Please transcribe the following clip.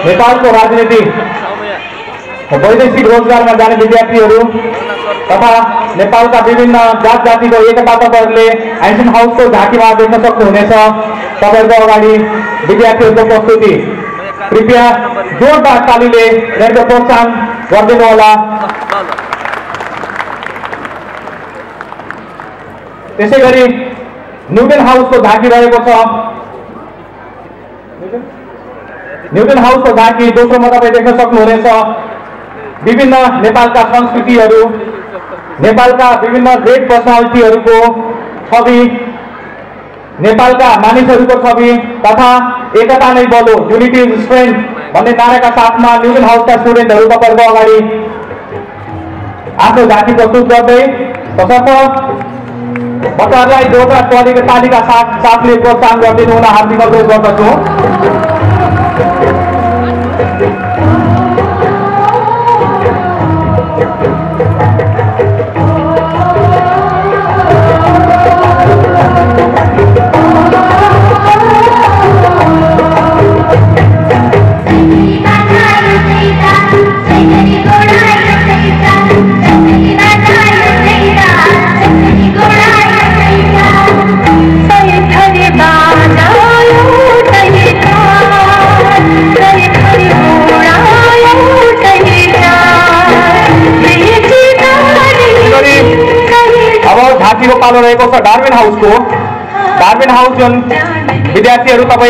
नेपालको राजनीति वैदेशिक रोजगारमा जाने विद्यार्थीहरू तथा नेपालका विभिन्न जात जातिको एकता तपाईँहरूले आइसन हाउसको झाँकीमा देख्न सक्नुहुनेछ। तपाईँहरूको अगाडि विद्यार्थीहरूको प्रस्तुति कृपया जोरदार तालीले यहाँको प्रोत्साहन गरिदिनु होला। त्यसैगरी न्युटन हाउसको झाँकी रहेको छ। न्युटन हाउसको झाँकी दोस्रोमा तपाईँ देख्न सक्नुहुनेछ। विभिन्न नेपालका संस्कृतिहरू, नेपालका विभिन्न ग्रेट पर्सनालिटीहरूको छवि, नेपालका मानिसहरूको छवि तथा एकता नै बलो, युनिटी इज स्ट्रेन्थ भन्ने नाराका साथमा न्युटन हाउसका स्टुडेन्टहरू तपाईँहरूको अगाडि आफ्नो झाँकी प्रस्तुत गर्दै तसर्थ बच्चाहरूलाई जोरदार तालीका साथले प्रोत्साहन गरिदिनु हुन हार्दिक अनुरोध गर्दछु। अब झाँकीको पालो रहेको छ डार्विन हाउसको। डार्विन हाउस जुन विद्यार्थीहरू तपाईँ